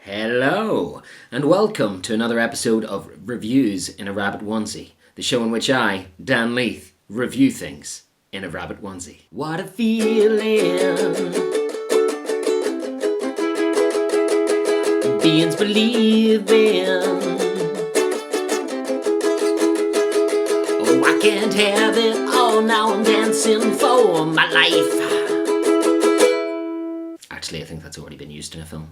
Hello, and welcome to another episode of Reviews in a Rabbit Onesie, the show in which I, Dan Leith, review things in a rabbit onesie. What a feeling! Beings believing. Oh, I can't have it all now, I'm dancing for my life. Actually, I think that's already been used in a film.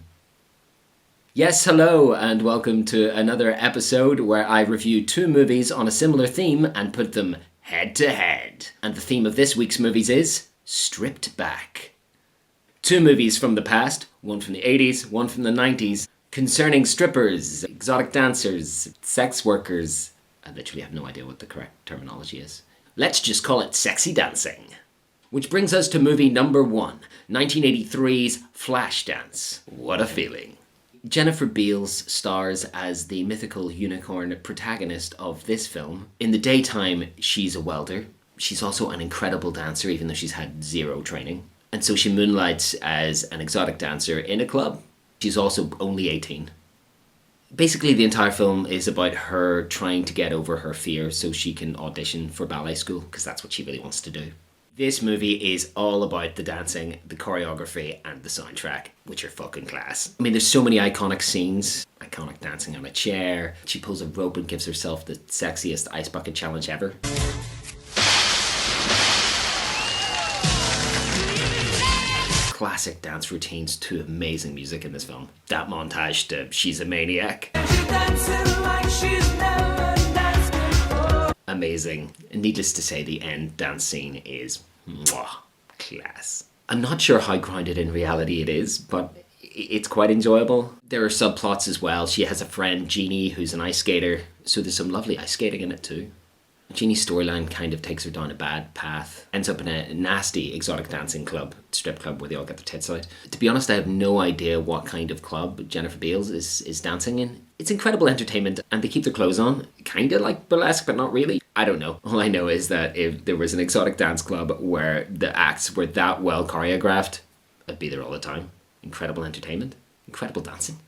Yes, hello, and welcome to another episode where I review two movies on a similar theme and put them head to head. And the theme of this week's movies is Stripped Back. Two movies from the past, one from the 80s, one from the 90s, concerning strippers, exotic dancers, sex workers. I literally have no idea what the correct terminology is. Let's just call it sexy dancing. Which brings us to movie number one, 1983's Flashdance. What a feeling. Jennifer Beals stars as the mythical unicorn protagonist of this film. In the daytime, she's a welder. She's also an incredible dancer, even though she's had zero training. And so she moonlights as an exotic dancer in a club. She's also only 18. Basically, the entire film is about her trying to get over her fear so she can audition for ballet school, because that's what she really wants to do. This movie is all about the dancing, the choreography, and the soundtrack, which are fucking class. I mean, there's so many iconic scenes. Iconic dancing on a chair. She pulls a rope and gives herself the sexiest ice bucket challenge ever. Classic dance routines to amazing music in this film. That montage to She's a Maniac. Amazing. Needless to say, the end dance scene is class. I'm not sure how grounded in reality it is, but it's quite enjoyable. There are subplots as well. She has a friend, Jeannie, who's an ice skater, so there's some lovely ice skating in it too. Jeannie's storyline kind of takes her down a bad path, ends up in a nasty exotic dancing club, strip club, where they all get their tits out. To be honest, I have no idea what kind of club Jennifer Beals is dancing in. It's incredible entertainment, and they keep their clothes on, kind of like burlesque, but not really. I don't know. All I know is that if there was an exotic dance club where the acts were that well choreographed, I'd be there all the time. Incredible entertainment, incredible dancing.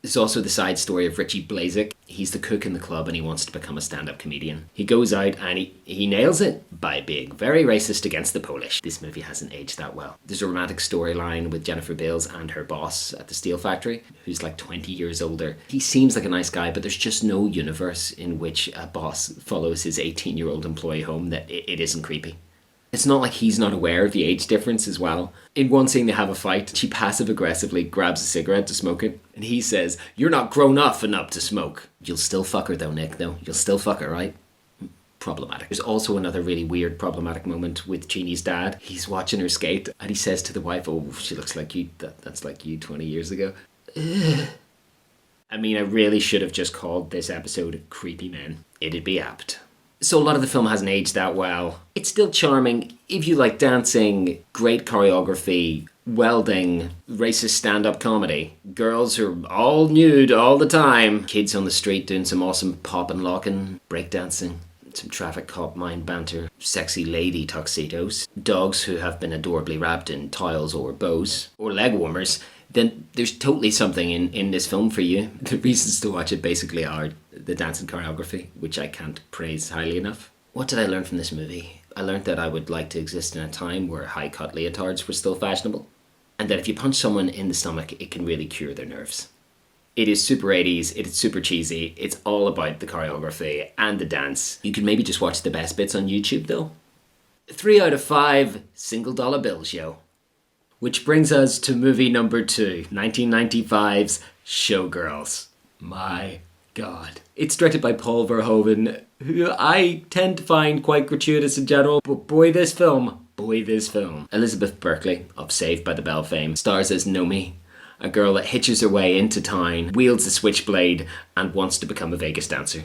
There's also the side story of Richie Blazik. He's the cook in the club and he wants to become a stand-up comedian. He goes out and he nails it by being very racist against the Polish. This movie hasn't aged that well. There's a romantic storyline with Jennifer Beals and her boss at the steel factory, who's like 20 years older. He seems like a nice guy, but there's just no universe in which a boss follows his 18-year-old employee home that it isn't creepy. It's not like he's not aware of the age difference as well. In one scene they have a fight, she passive-aggressively grabs a cigarette to smoke it, and he says, "You're not grown up enough to smoke." You'll still fuck her though, Nick, though. You'll still fuck her, right? Problematic. There's also another really weird problematic moment with Jeannie's dad. He's watching her skate, and he says to the wife, "Oh, she looks like you, that's like you 20 years ago." Ugh. I mean, I really should have just called this episode Creepy Men. It'd be apt. So a lot of the film hasn't aged that well. It's still charming. If you like dancing, great choreography, welding, racist stand-up comedy, girls who are all nude all the time, kids on the street doing some awesome pop and locking, breakdancing, some traffic cop mind banter, sexy lady tuxedos, dogs who have been adorably wrapped in towels or bows, or leg warmers, then there's totally something in this film for you. The reasons to watch it basically are the dance and choreography, which I can't praise highly enough. What did I learn from this movie? I learned that I would like to exist in a time where high-cut leotards were still fashionable, and that if you punch someone in the stomach, it can really cure their nerves. It is super 80s, it is super cheesy, it's all about the choreography and the dance. You could maybe just watch the best bits on YouTube though. 3 out of 5 single dollar bills, yo. Which brings us to movie number 2, 1995's Showgirls. My God. It's directed by Paul Verhoeven, who I tend to find quite gratuitous in general, but boy this film. Elizabeth Berkley, of Saved by the Bell fame, stars as Nomi, a girl that hitches her way into town, wields a switchblade, and wants to become a Vegas dancer.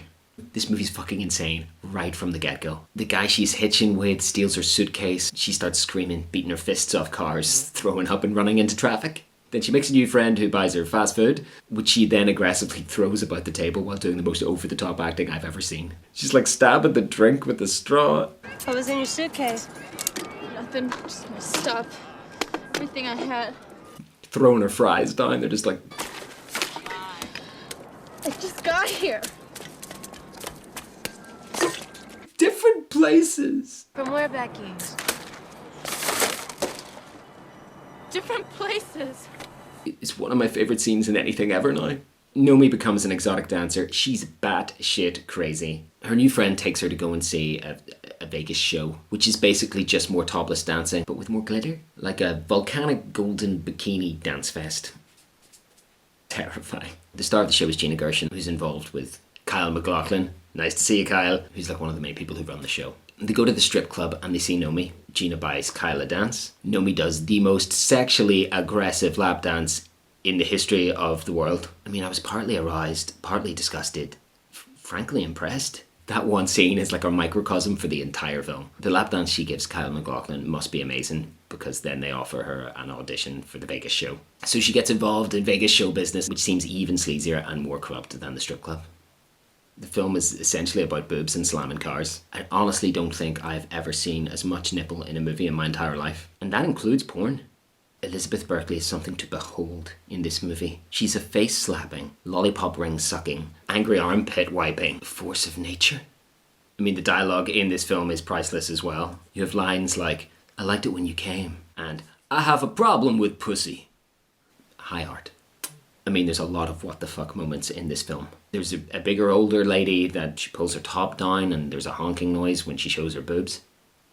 This movie's fucking insane, right from the get-go. The guy she's hitching with steals her suitcase. She starts screaming, beating her fists off cars, throwing up and running into traffic. Then she makes a new friend who buys her fast food, which she then aggressively throws about the table while doing the most over-the-top acting I've ever seen. She's like stabbing the drink with a straw. What was in your suitcase? Nothing, just my stuff. Everything I had. Throwing her fries down, they're just like... I just got here. Different places. From where, Becky? Different places. It's one of my favourite scenes in anything ever now. Nomi becomes an exotic dancer. She's batshit crazy. Her new friend takes her to go and see a Vegas show, which is basically just more topless dancing, but with more glitter. Like a volcanic golden bikini dance fest. Terrifying. The star of the show is Gina Gershon, who's involved with Kyle MacLachlan. Nice to see you, Kyle. Who's like one of the main people who run the show. They go to the strip club and they see Nomi. Gina buys Kyle a dance. Nomi does the most sexually aggressive lap dance in the history of the world. I mean, I was partly aroused, partly disgusted, frankly impressed. That one scene is like a microcosm for the entire film. The lap dance she gives Kyle MacLachlan must be amazing, because then they offer her an audition for the Vegas show. So she gets involved in Vegas show business, which seems even sleazier and more corrupt than the strip club. The film is essentially about boobs and slamming cars. I honestly don't think I've ever seen as much nipple in a movie in my entire life. And that includes porn. Elizabeth Berkley is something to behold in this movie. She's a face-slapping, lollipop ring-sucking, angry armpit wiping force of nature. I mean, the dialogue in this film is priceless as well. You have lines like, "I liked it when you came," and "I have a problem with pussy." High art. I mean, there's a lot of what the fuck moments in this film. There's a bigger, older lady that she pulls her top down and there's a honking noise when she shows her boobs.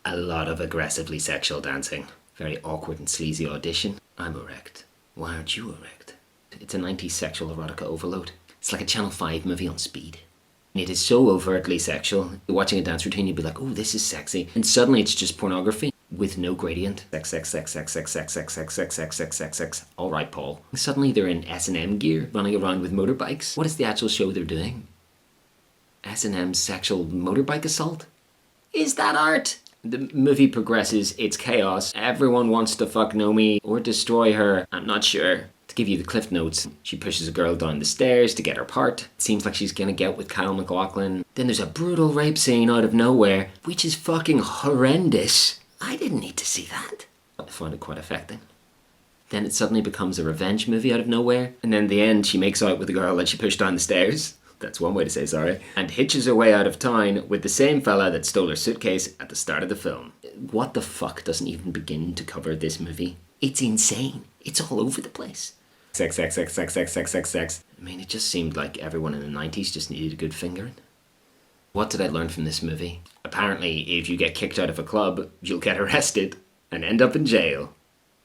A lot of aggressively sexual dancing. Very awkward and sleazy audition. I'm erect. Why aren't you erect? It's a 90s sexual erotica overload. It's like a Channel 5 movie on speed. It is so overtly sexual. Watching a dance routine, you'd be like, oh, this is sexy. And suddenly it's just pornography with no gradient. Sex, sex, sex, sex, sex, sex, sex, sex, sex, sex, sex, sex, sex. All right, Paul. Suddenly they're in S&M gear, running around with motorbikes. What is the actual show they're doing? S&M sexual motorbike assault? Is that art? The movie progresses, it's chaos. Everyone wants to fuck Nomi or destroy her. I'm not sure. To give you the cliff notes, she pushes a girl down the stairs to get her part. It seems like she's gonna get with Kyle MacLachlan. Then there's a brutal rape scene out of nowhere, which is fucking horrendous. I didn't need to see that. I find it quite affecting. Then it suddenly becomes a revenge movie out of nowhere. And then in the end, she makes out with the girl that she pushed down the stairs. That's one way to say sorry. And hitches her way out of town with the same fella that stole her suitcase at the start of the film. What the fuck doesn't even begin to cover this movie? It's insane. It's all over the place. Sex, sex, sex, sex, sex, sex, sex, sex. I mean, it just seemed like everyone in the 90s just needed a good fingering. What did I learn from this movie? Apparently, if you get kicked out of a club, you'll get arrested and end up in jail.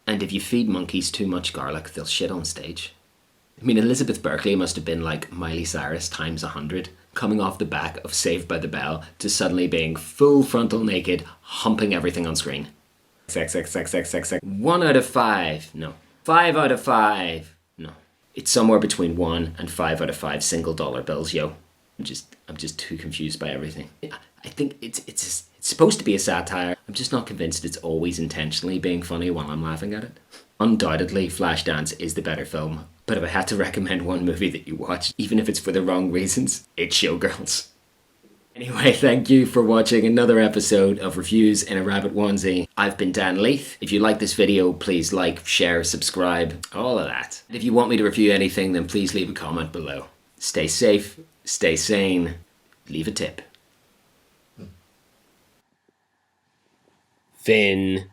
And if you feed monkeys too much garlic, they'll shit on stage. I mean, Elizabeth Berkley must have been like Miley Cyrus times 100, coming off the back of Saved by the Bell to suddenly being full frontal naked, humping everything on screen. Sex, sex, sex, sex, sex, sex. 1 out of 5. No. 5 out of 5. No. It's somewhere between 1 and 5 out of 5 single dollar bills, yo. I'm just too confused by everything. I think it's supposed to be a satire. I'm just not convinced it's always intentionally being funny while I'm laughing at it. Undoubtedly, Flashdance is the better film, but if I had to recommend one movie that you watch, even if it's for the wrong reasons, it's Showgirls. Anyway, thank you for watching another episode of Reviews in a Rabbit Onesie. I've been Dan Leith. If you like this video, please like, share, subscribe, all of that. And if you want me to review anything, then please leave a comment below. Stay safe, stay sane, leave a tip. Finn.